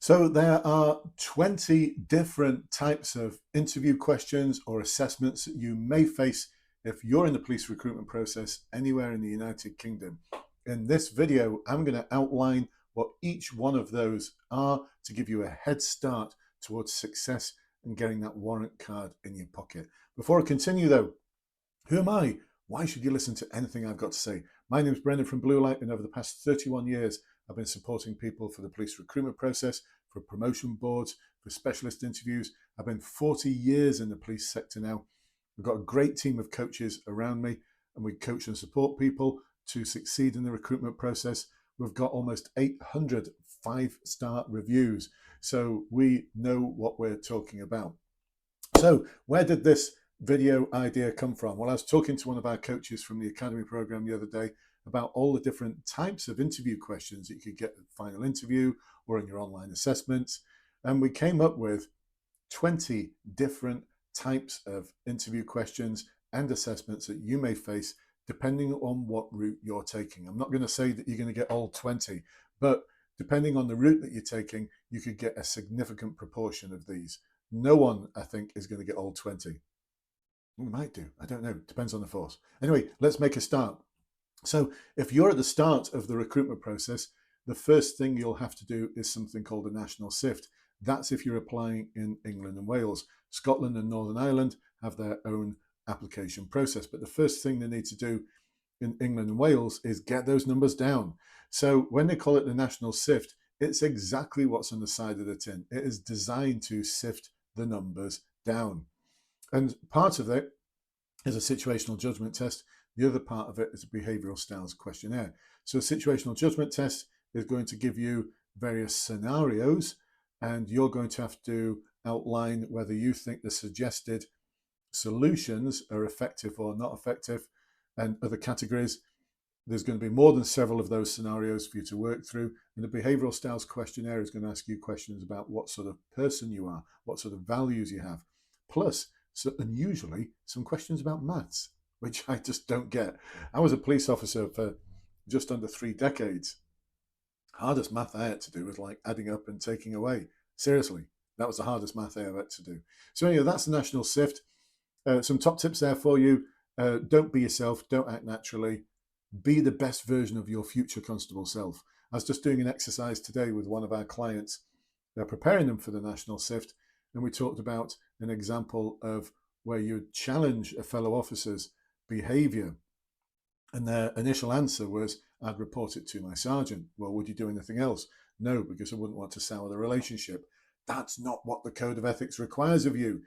So there are 20 different types of interview questions or assessments that you may face if you're in the police recruitment process anywhere in the United Kingdom. In this video, I'm going to outline what each one of those are to give you a head start towards success and getting that warrant card in your pocket. Before I continue though, who am I? Why should you listen to anything I've got to say? My name is Brendan from Blue Light, and over the past 31 years, I've been supporting people for the police recruitment process, for promotion boards, for specialist interviews. I've been 40 years in the police sector now. We've got a great team of coaches around me, and we coach and support people to succeed in the recruitment process. We've got almost 800 five-star reviews, so we know what we're talking about. So where did this video idea come from? Well, I was talking to one of our coaches from the Academy program the other day about all the different types of interview questions that you could get at the final interview or in your online assessments. And we came up with 20 different types of interview questions and assessments that you may face depending on what route you're taking. I'm not going to say that you're going to get all 20, but depending on the route that you're taking, you could get a significant proportion of these. No one, I think, is going to get all 20. We might do. I don't know. Depends on the force. Anyway, let's make a start. So if you're at the start of the recruitment process, the first thing you'll have to do is something called a national Sift. That's if you're applying in England and Wales. Scotland and Northern Ireland have their own application process. But the first thing they need to do in England and Wales is get those numbers down. So when they call it the national Sift, it's exactly what's on the side of the tin. It is designed to sift the numbers down. And part of it is a situational judgment test. The other part of it is a behavioral styles questionnaire. So a situational judgment test is going to give you various scenarios, and you're going to have to outline whether you think the suggested solutions are effective or not effective, and other categories. There's going to be more than several of those scenarios for you to work through. And the behavioral styles questionnaire is going to ask you questions about what sort of person you are, what sort of values you have, plus unusually some questions about maths, which I just don't get. I was a police officer for just under 3 decades. Hardest math I had to do was like adding up and taking away. Seriously, that was the hardest math I ever had to do. So anyway, that's the national Sift. Some top tips there for you. Don't be yourself. Don't act naturally. Be the best version of your future constable self. I was just doing an exercise today with one of our clients. They're preparing them for the national Sift, and we talked about an example of where you challenge a fellow officer's behaviour, and their initial answer was, I'd report it to my sergeant. Well, would you do anything else? No, because I wouldn't want to sour the relationship. That's not what the Code of Ethics requires of you.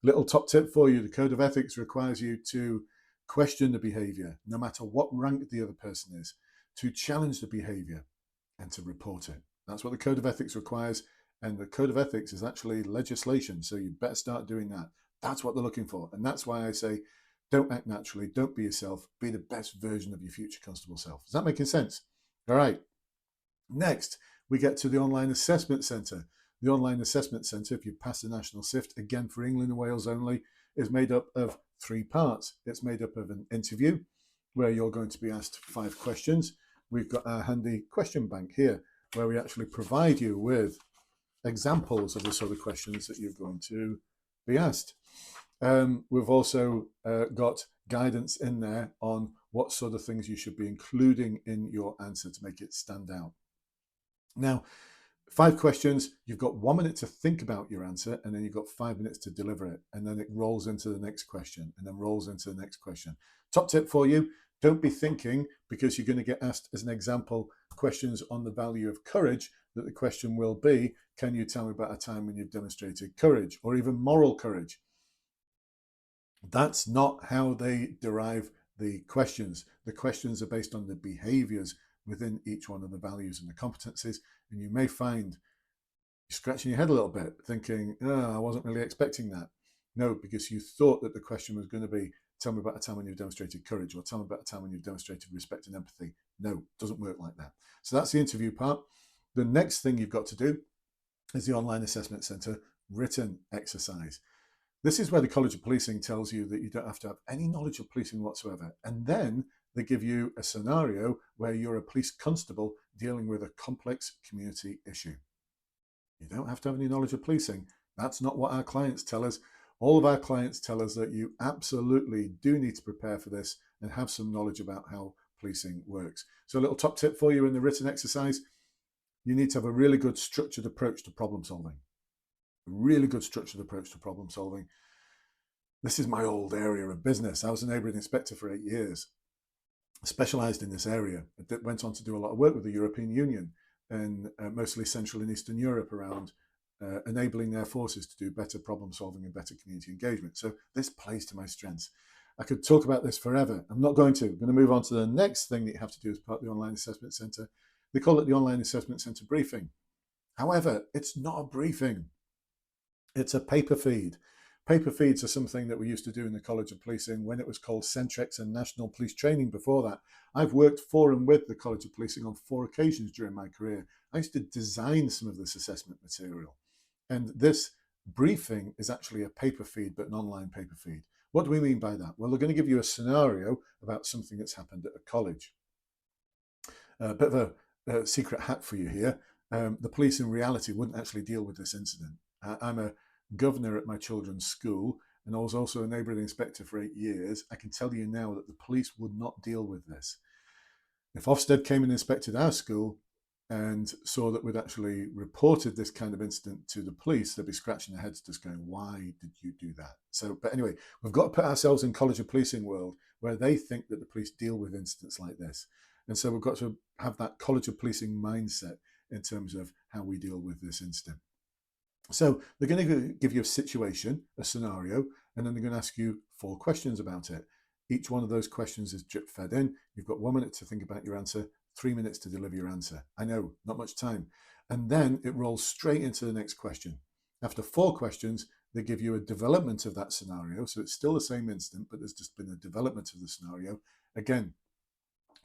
Little top tip for you, the Code of Ethics requires you to question the behaviour, no matter what rank the other person is, to challenge the behaviour and to report it. That's what the Code of Ethics requires, and the Code of Ethics is actually legislation, so you better start doing that. That's what they're looking for, and that's why I say don't act naturally, don't be yourself, be the best version of your future constable self. Is that making sense? All right. Next, we get to the Online Assessment Centre. The Online Assessment Centre, if you pass the National Sift, again for England and Wales only, is made up of 3 parts. It's made up of an interview where you're going to be asked 5 questions. We've got our handy question bank here where we actually provide you with examples of the sort of questions that you're going to be asked. We've also got guidance in there on what sort of things you should be including in your answer to make it stand out. Now, 5 questions, you've got 1 minute to think about your answer, and then you've got 5 minutes to deliver it. And then it rolls into the next question, and then rolls into the next question. Top tip for you, don't be thinking, because you're going to get asked, as an example, questions on the value of courage, that the question will be, can you tell me about a time when you've demonstrated courage, or even moral courage? That's not how they derive the questions. The questions are based on the behaviors within each one of the values and the competencies. And you may find you're scratching your head a little bit, thinking, oh, I wasn't really expecting that. No, because you thought that the question was going to be, tell me about a time when you've demonstrated courage, or tell me about a time when you've demonstrated respect and empathy. No, it doesn't work like that. So that's the interview part. The next thing you've got to do is the Online Assessment Centre written exercise. This is where the College of Policing tells you that you don't have to have any knowledge of policing whatsoever. And then they give you a scenario where you're a police constable dealing with a complex community issue. You don't have to have any knowledge of policing. That's not what our clients tell us. All of our clients tell us that you absolutely do need to prepare for this and have some knowledge about how policing works. So a little top tip for you in the written exercise: you need to have a really good structured approach to problem solving. A really good structured approach to problem solving. This is my old area of business. I was a neighbourhood inspector for 8 years, specialised in this area. I went on to do a lot of work with the European Union and mostly Central and Eastern Europe around enabling their forces to do better problem solving and better community engagement. So this plays to my strengths. I could talk about this forever. I'm not going to. I'm going to move on to the next thing that you have to do as part of the Online Assessment Centre. They call it the Online Assessment Centre briefing. However, it's not a briefing. It's a paper feed. Paper feeds are something that we used to do in the College of Policing when it was called Centrex and National Police Training before that. I've worked for and with the College of Policing on 4 occasions during my career. I used to design some of this assessment material. And this briefing is actually a paper feed, but an online paper feed. What do we mean by that? Well, they're going to give you a scenario about something that's happened at a college. A bit of a secret hack for you here. The police in reality wouldn't actually deal with this incident. I'm a governor at my children's school, and I was also a neighbourhood inspector for 8 years. I can tell you now that the police would not deal with this. If Ofsted came and inspected our school and saw that we'd actually reported this kind of incident to the police, they'd be scratching their heads just going, why did you do that? So, but anyway, we've got to put ourselves in College of Policing world where they think that the police deal with incidents like this. And so we've got to have that College of Policing mindset in terms of how we deal with this incident. So they're going to give you a situation, a scenario, and then they're going to ask you 4 questions about it. Each one of those questions is drip fed in. You've got 1 minute to think about your answer, 3 minutes to deliver your answer. I know, not much time. And then it rolls straight into the next question. After 4 questions, they give you a development of that scenario. So it's still the same incident, but there's just been a development of the scenario. Again,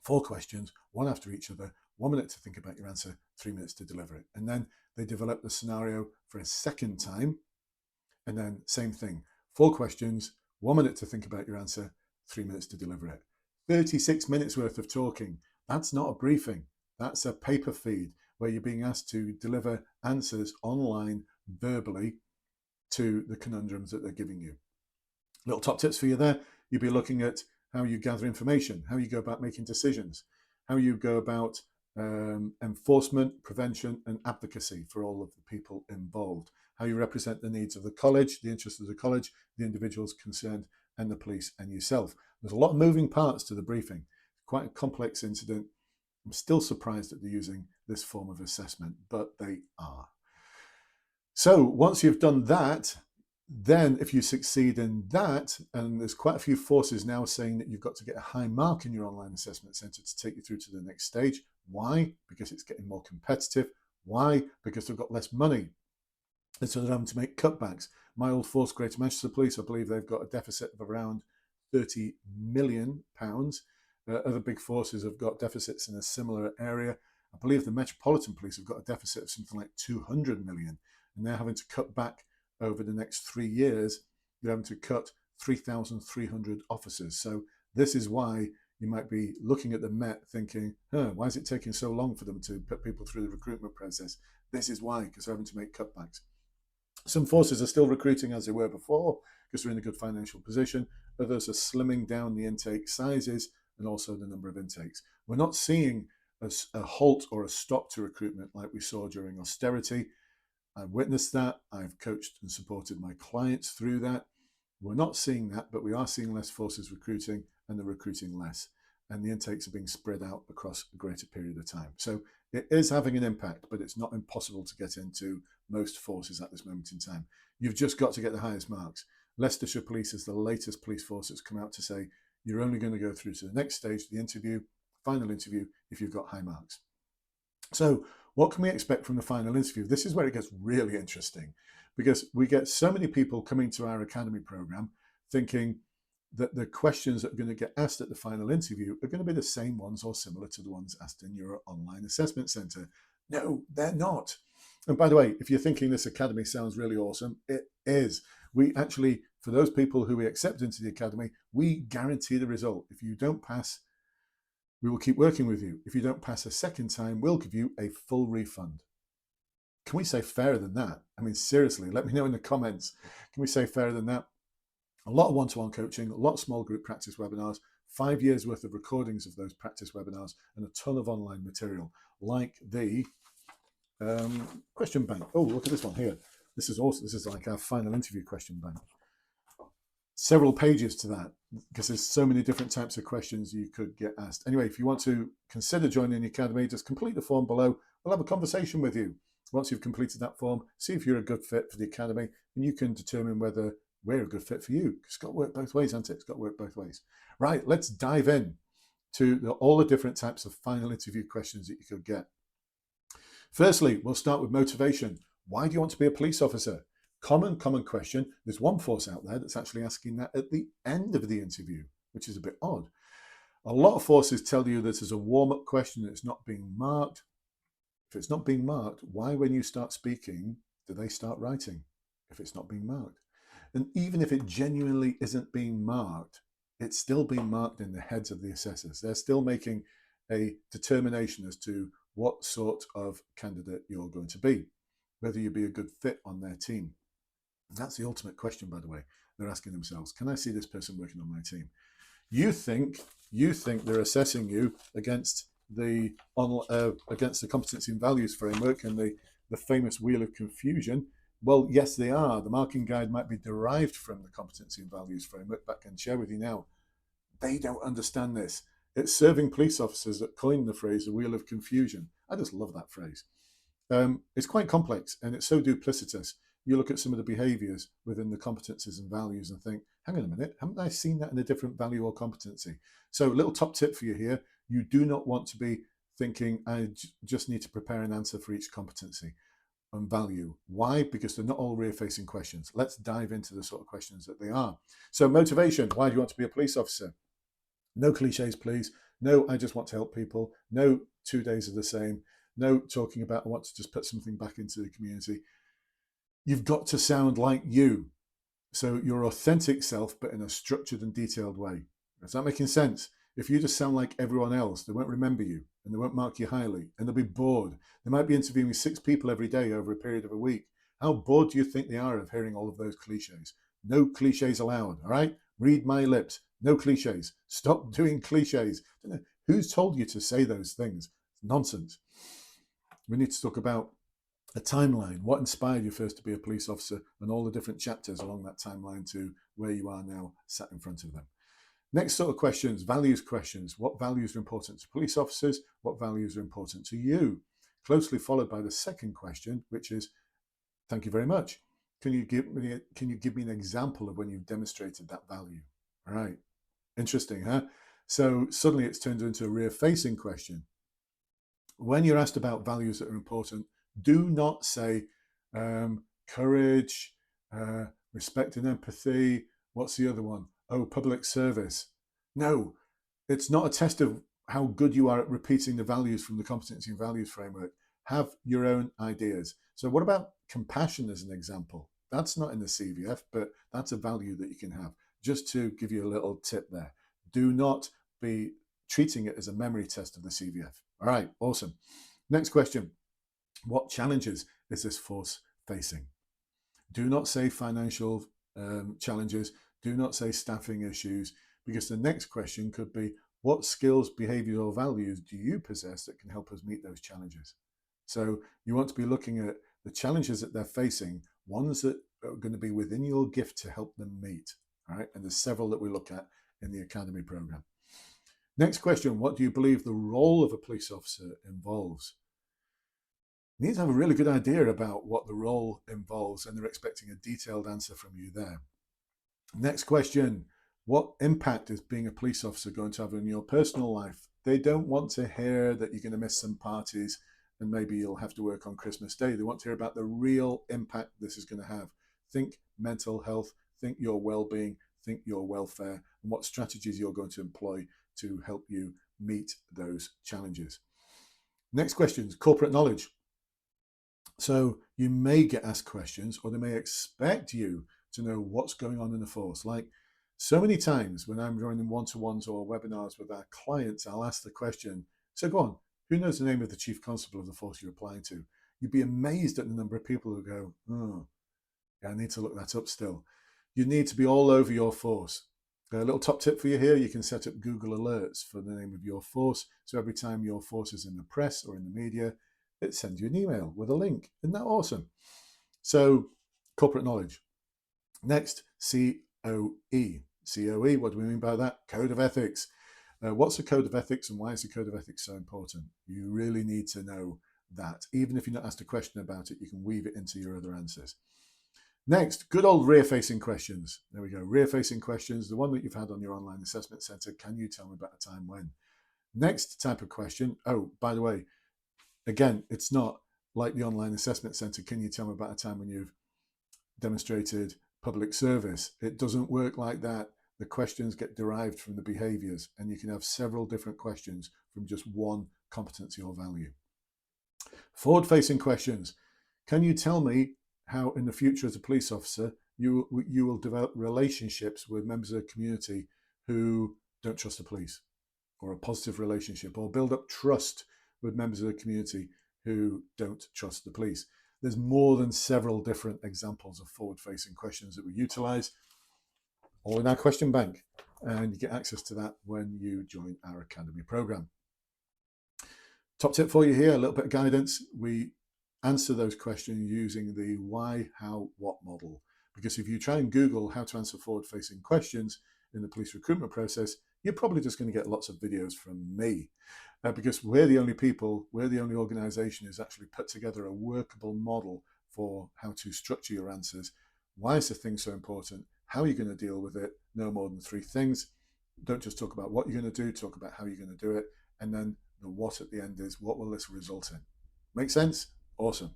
4 questions, one after each other, 1 minute to think about your answer, 3 minutes to deliver it. And then they develop the scenario for a second time. And then same thing, 4 questions, 1 minute to think about your answer, 3 minutes to deliver it. 36 minutes worth of talking. That's not a briefing. That's a paper feed where you're being asked to deliver answers online verbally to the conundrums that they're giving you. Little top tips for you there. You'll be looking at how you gather information, how you go about making decisions, how you go about enforcement, prevention, and advocacy for all of the people involved, how you represent the needs of the college, the interests of the college, the individuals concerned, and the police and yourself. There's a lot of moving parts to the briefing. Quite a complex incident. I'm still surprised that they're using this form of assessment, but they are. So once you've done that, then if you succeed in that, and there's quite a few forces now saying that you've got to get a high mark in your online assessment centre to take you through to the next stage. Why? Because it's getting more competitive. Why? Because they've got less money. And so they're having to make cutbacks. My old force, Greater Manchester Police, I believe they've got a deficit of around £30 million. Other big forces have got deficits in a similar area. I believe the Metropolitan Police have got a deficit of something like 200 million. And they're having to cut back over the next 3 years. They're having to cut 3,300 officers. So this is why you might be looking at the Met thinking, why is it taking so long for them to put people through the recruitment process? This is why, because they're having to make cutbacks. Some forces are still recruiting as they were before because they're in a good financial position. Others are slimming down the intake sizes and also the number of intakes. We're not seeing a halt or a stop to recruitment like we saw during austerity. I've witnessed that. I've coached and supported my clients through that. We're not seeing that, but we are seeing less forces recruiting, and they're recruiting less. And the intakes are being spread out across a greater period of time. So it is having an impact, but it's not impossible to get into most forces at this moment in time. You've just got to get the highest marks. Leicestershire Police is the latest police force that's come out to say you're only going to go through to the next stage, the interview, final interview, if you've got high marks. So what can we expect from the final interview? This is where it gets really interesting, because we get so many people coming to our academy program thinking that the questions that are going to get asked at the final interview are going to be the same ones or similar to the ones asked in your online assessment centre. No, they're not. And by the way, if you're thinking this academy sounds really awesome, it is. We actually, for those people who we accept into the academy, we guarantee the result. If you don't pass, we will keep working with you. If you don't pass a second time, we'll give you a full refund. Can we say fairer than that? I mean, seriously, let me know in the comments. Can we say fairer than that? A lot of one-to-one coaching, a lot of small group practice webinars, 5 years worth of recordings of those practice webinars, and a ton of online material like the question bank. Oh, look at this one here. This is awesome. This is like our final interview question bank. Several pages to that because there's so many different types of questions you could get asked. Anyway, if you want to consider joining the Academy, just complete the form below. We'll have a conversation with you. Once you've completed that form, see if you're a good fit for the Academy, and you can determine whether we're a good fit for you. It's got to work both ways, hasn't it? It's got to work both ways. Right, let's dive in to all the different types of final interview questions that you could get. Firstly, we'll start with motivation. Why do you want to be a police officer? Common question. There's one force out there that's actually asking that at the end of the interview, which is a bit odd. A lot of forces tell you this is a warm-up question that's not being marked. If it's not being marked, why when you start speaking do they start writing if it's not being marked? And even if it genuinely isn't being marked, it's still being marked in the heads of the assessors. They're still making a determination as to what sort of candidate you're going to be, whether you be a good fit on their team. And that's the ultimate question, by the way. They're asking themselves, can I see this person working on my team? You think they're assessing you against the competency and values framework and the famous wheel of confusion. Well, yes, they are. The marking guide might be derived from the competency and values framework, but I can share with you now, they don't understand this. It's serving police officers that coined the phrase the wheel of confusion. I just love that phrase. It's quite complex and it's so duplicitous. You look at some of the behaviors within the competencies and values and think, hang on a minute, haven't I seen that in a different value or competency? So a little top tip for you here, you do not want to be thinking, I just need to prepare an answer for each competency and value. Why? Because they're not all rear-facing questions. Let's dive into the sort of questions that they are. So motivation, why do you want to be a police officer? No cliches, please. No, I just want to help people. No, 2 days are the same. No talking about, I want to just put something back into the community. You've got to sound like you. So your authentic self, but in a structured and detailed way. Is that making sense? If you just sound like everyone else, they won't remember you and they won't mark you highly and they'll be bored. They might be interviewing 6 people every day over a period of a week. How bored do you think they are of hearing all of those cliches? No cliches allowed, all right? Read my lips. No cliches. Stop doing cliches. Who's told you to say those things? It's nonsense. We need to talk about a timeline. What inspired you first to be a police officer and all the different chapters along that timeline to where you are now sat in front of them. Next sort of questions, values questions. What values are important to police officers? What values are important to you? Closely followed by the second question, which is, thank you very much. Can you give me an example of when you've demonstrated that value? All right. Interesting, huh? So suddenly it's turned into a rear-facing question. When you're asked about values that are important, do not say courage, respect and empathy. What's the other one? Oh, public service. No, it's not a test of how good you are at repeating the values from the competency and values framework. Have your own ideas. So what about compassion as an example? That's not in the CVF, but that's a value that you can have. Just to give you a little tip there. Do not be treating it as a memory test of the CVF. All right, awesome. Next question. What challenges is this force facing? Do not say financial challenges. Do not say staffing issues, because the next question could be, what skills, behaviors, or values do you possess that can help us meet those challenges? So you want to be looking at the challenges that they're facing, ones that are going to be within your gift to help them meet. All right, and there's several that we look at in the Academy program. Next question, what do you believe the role of a police officer involves? You need to have a really good idea about what the role involves, and they're expecting a detailed answer from you there. Next question, what impact is being a police officer going to have in your personal life? They don't want to hear that you're going to miss some parties and maybe you'll have to work on Christmas Day. They want to hear about the real impact this is going to have. Think mental health, think your well-being, think your welfare, and what strategies you're going to employ to help you meet those challenges. Next question is corporate knowledge. So you may get asked questions, or they may expect you to know what's going on in the force. Like so many times when I'm running one-to-ones or webinars with our clients, I'll ask the question, so go on, who knows the name of the chief constable of the force you're applying to? You'd be amazed at the number of people who go, oh, yeah, I need to look that up still. You need to be all over your force. A little top tip for you here, you can set up Google Alerts for the name of your force. So every time your force is in the press or in the media, it sends you an email with a link. Isn't that awesome? So corporate knowledge. Next, COE. COE, what do we mean by that? Code of ethics. What's a code of ethics and why is the code of ethics so important? You really need to know that. Even if you're not asked a question about it, you can weave it into your other answers. Next, good old rear-facing questions. There we go, rear-facing questions, the one that you've had on your online assessment center. Can you tell me about a time when? Next type of question. Oh, by the way, again, it's not like the online assessment center. Can you tell me about a time when you've demonstrated public service? It doesn't work like that. The questions get derived from the behaviors, and you can have several different questions from just one competency or value. Forward-facing questions. Can you tell me how in the future as a police officer you will develop relationships with members of the community who don't trust the police, or a positive relationship, or build up trust with members of the community who don't trust the police? There's more than several different examples of forward-facing questions that we utilize, all in our question bank, and you get access to that when you join our Academy program. Top tip for you here, a little bit of guidance. We answer those questions using the why, how, what model. Because if you try and Google how to answer forward-facing questions in the police recruitment process, you're probably just going to get lots of videos from me. Because we're the only organization who's actually put together a workable model for how to structure your answers. Why is the thing so important? How are you going to deal with it? No more than 3 things. Don't just talk about what you're going to do, talk about how you're going to do it. And then the what at the end is, what will this result in? Make sense? Awesome.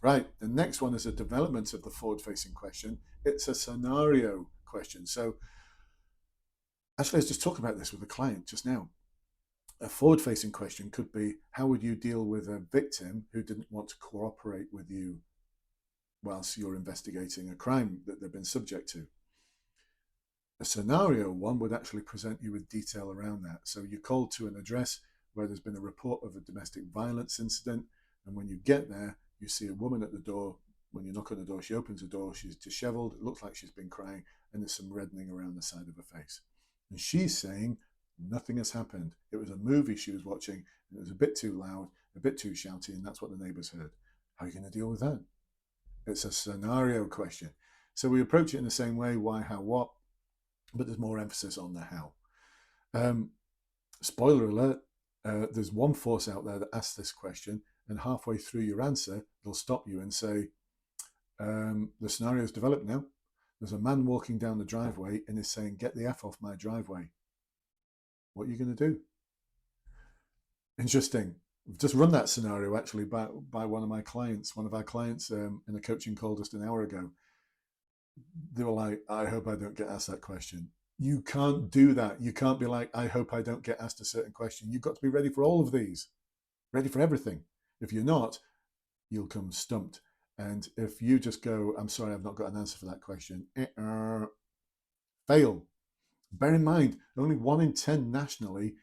Right, the next one is a development of the forward-facing question. It's a scenario question. So actually, I was just talking about this with a client just now. A forward-facing question could be, how would you deal with a victim who didn't want to cooperate with you whilst you're investigating a crime that they've been subject to? A scenario one would actually present you with detail around that. So you're called to an address where there's been a report of a domestic violence incident, and when you get there, you see a woman at the door. When you knock on the door, she opens the door, she's disheveled, it looks like she's been crying, and there's some reddening around the side of her face. And she's saying, nothing has happened. It was a movie she was watching, and it was a bit too loud, a bit too shouty, and that's what the neighbors heard. How are you going to deal with that? It's a scenario question. So we approach it in the same way, why, how, what, but there's more emphasis on the how. Spoiler alert, there's one force out there that asks this question, and halfway through your answer, they'll stop you and say, the scenario's developed now. There's a man walking down the driveway and is saying, get the F off my driveway. What are you going to do? Interesting. We've just run that scenario actually by one of our clients in a coaching call just an hour ago. They were like, I hope I don't get asked that question. You can't do that. You can't be like, I hope I don't get asked a certain question. You've got to be ready for all of these, ready for everything. If you're not, you'll come stumped. And if you just go, I'm sorry, I've not got an answer for that question, fail. Bear in mind, only 1 in 10 nationally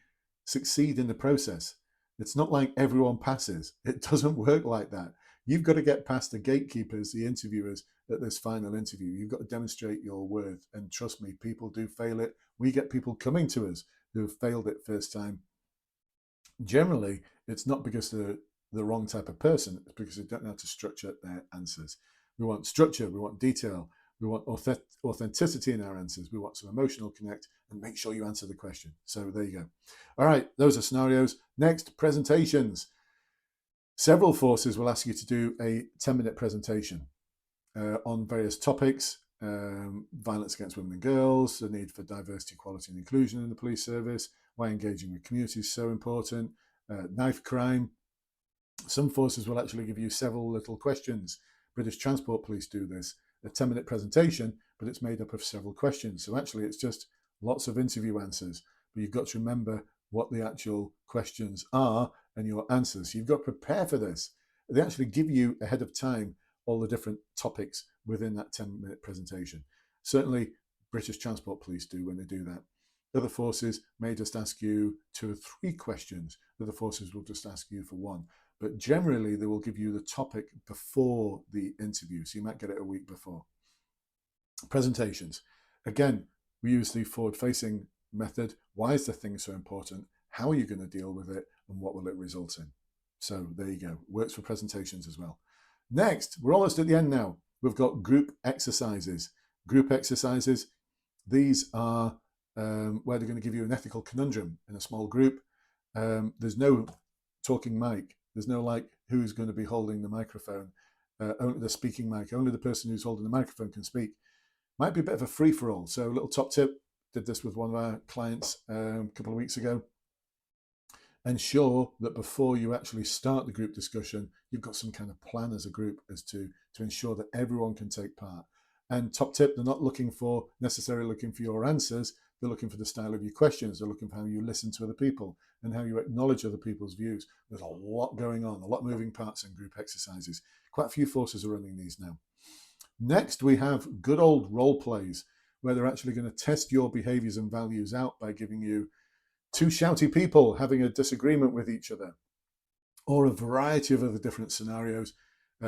succeed in the process. It's not like everyone passes. It doesn't work like that. You've got to get past the gatekeepers, the interviewers at this final interview. You've got to demonstrate your worth. And trust me, people do fail it. We get people coming to us who have failed it first time. Generally, it's not because they're the wrong type of person. It's because they don't know how to structure their answers. We want structure. We want detail. We want authenticity in our answers. We want some emotional connect, and make sure you answer the question. So there you go. All right, those are scenarios. Next, presentations. Several forces will ask you to do a 10-minute presentation on various topics, violence against women and girls, the need for diversity, equality and inclusion in the police service, why engaging with community is so important, knife crime. Some forces will actually give you several little questions. British Transport Police do this. A 10-minute presentation, but it's made up of several questions. So actually it's just lots of interview answers, but you've got to remember what the actual questions are and your answers. You've got to prepare for this. They actually give you ahead of time all the different topics within that 10-minute presentation. Certainly British Transport Police do when they do that. Other forces may just ask you 2 or 3 questions. Other forces will just ask you for 1. but generally they will give you the topic before the interview, so you might get it a week before. Presentations. Again, we use the forward-facing method. Why is the thing so important? How are you going to deal with it? And what will it result in? So there you go. Works for presentations as well. Next, we're almost at the end now. We've got group exercises. Group exercises, these are where they're going to give you an ethical conundrum in a small group. There's no talking mic. There's no like who's going to be holding the microphone, only the speaking mic. Only the person who's holding the microphone can speak. Might be a bit of a free-for-all. So a little top tip, did this with one of our clients a couple of weeks ago. Ensure that before you actually start the group discussion, you've got some kind of plan as a group as to ensure that everyone can take part. And top tip, they're not necessarily looking for your answers. They're looking for the style of your questions. They're looking for how you listen to other people and how you acknowledge other people's views. There's a lot going on, a lot of moving parts in group exercises. Quite a few forces are running these now. Next, we have good old role plays, where they're actually going to test your behaviors and values out by giving you two shouty people having a disagreement with each other, or a variety of other different scenarios.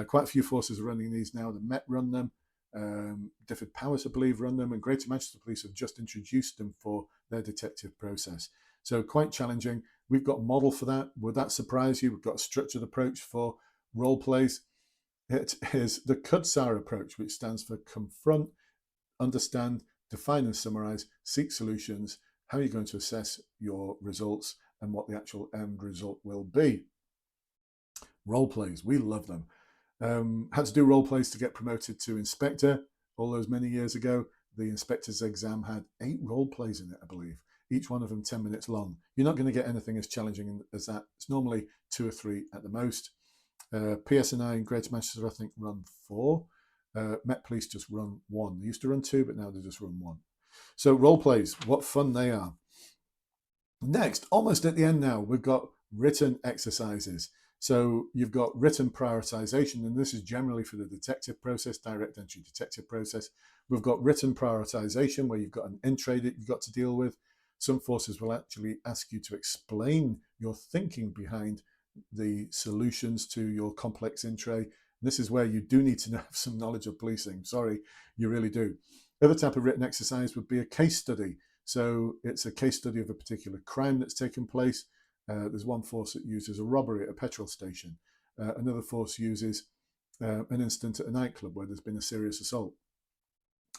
Quite a few forces are running these now. The Met run them, Difford Powers, I believe, run them, and Greater Manchester Police have just introduced them for their detective process. So quite challenging. We've got a model for that. Would that surprise you? We've got a structured approach for role plays. It is the CUDSAR approach, which stands for confront, understand, define and summarize, seek solutions, how you're going to assess your results, and what the actual end result will be. Role plays, we love them. Had to do role plays to get promoted to inspector all those many years ago. The inspector's exam had 8 role plays in it, I believe, each one of them 10 minutes long. You're not going to get anything as challenging as that. It's normally 2 or 3 at the most. PSNI in Greater Manchester, I think, run 4. Met Police just run 1. They used to run 2, but now they just run 1. So role plays, what fun they are. Next, almost at the end now, we've got written exercises. So you've got written prioritization, and this is generally for the detective process, direct entry detective process. We've got written prioritization, where you've got an in-tray that you've got to deal with. Some forces will actually ask you to explain your thinking behind the solutions to your complex in-tray. This is where you do need to have some knowledge of policing. Sorry, you really do. Other type of written exercise would be a case study. So it's a case study of a particular crime that's taken place. There's one force that uses a robbery at a petrol station. Another force uses an incident at a nightclub where there's been a serious assault.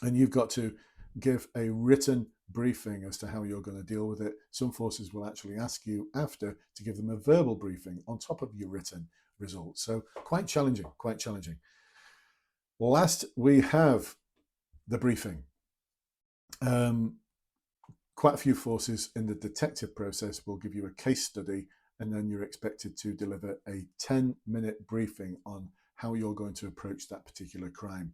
And you've got to give a written briefing as to how you're going to deal with it. Some forces will actually ask you after to give them a verbal briefing on top of your written results. So quite challenging, quite challenging. Last, we have the briefing. Quite a few forces in the detective process will give you a case study, and then you're expected to deliver a 10-minute briefing on how you're going to approach that particular crime.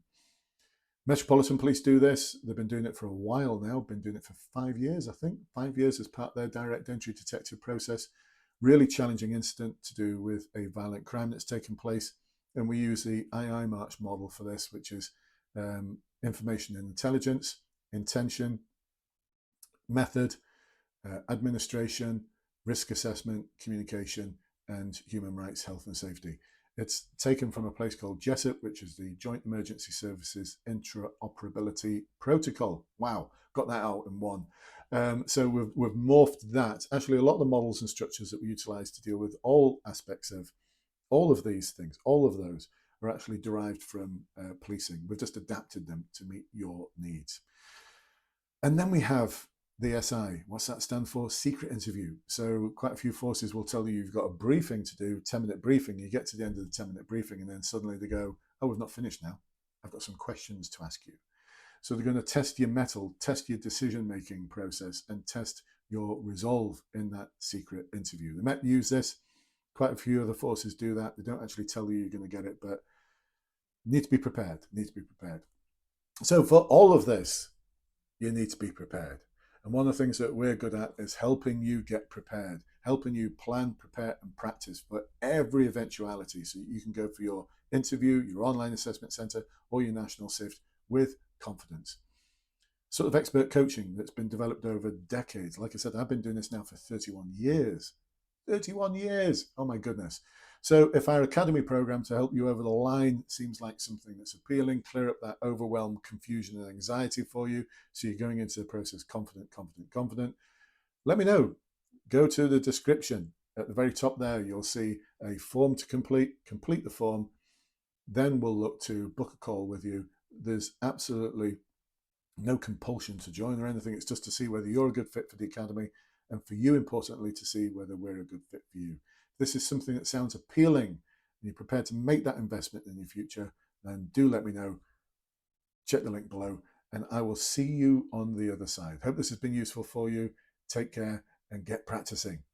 Metropolitan Police do this. They've been doing it for a while now. Been doing it for 5 years, I think. 5 years as part of their direct entry detective process. Really challenging incident to do with a violent crime that's taken place. And we use the II March model for this, which is information and intelligence, intention, method, administration, risk assessment, communication, and human rights, health and safety. It's taken from a place called JESSIP, which is the Joint Emergency Services Interoperability Protocol. Wow, got that out in one. So we've morphed that. Actually, a lot of the models and structures that we utilize to deal with all aspects of all of these things, all of those are actually derived from policing. We've just adapted them to meet your needs. And then we have the SI. What's that stand for? Secret interview. So quite a few forces will tell you you've got a briefing to do, 10-minute briefing. You get to the end of the 10-minute briefing and then suddenly they go, oh, we've not finished now. I've got some questions to ask you. So they're going to test your mettle, test your decision-making process, and test your resolve in that secret interview. The Met use this. Quite a few other forces do that. They don't actually tell you you're going to get it, but need to be prepared, need to be prepared. So for all of this, you need to be prepared. And one of the things that we're good at is helping you get prepared, helping you plan, prepare, and practice for every eventuality. So you can go for your interview, your online assessment center, or your national Sift with confidence. Sort of expert coaching that's been developed over decades. Like I said, I've been doing this now for 31 years. 31 years. Oh my goodness. So if our Academy program to help you over the line seems like something that's appealing, clear up that overwhelm, confusion, and anxiety for you, so you're going into the process confident, let me know. Go to the description. At the very top there, you'll see a form to complete. Complete the form. Then we'll look to book a call with you. There's absolutely no compulsion to join or anything. It's just to see whether you're a good fit for the Academy, and for you, importantly, to see whether we're a good fit for you. If this is something that sounds appealing and you're prepared to make that investment in your future, then do let me know. Check the link below, and I will see you on the other side. Hope this has been useful for you. Take care and get practicing.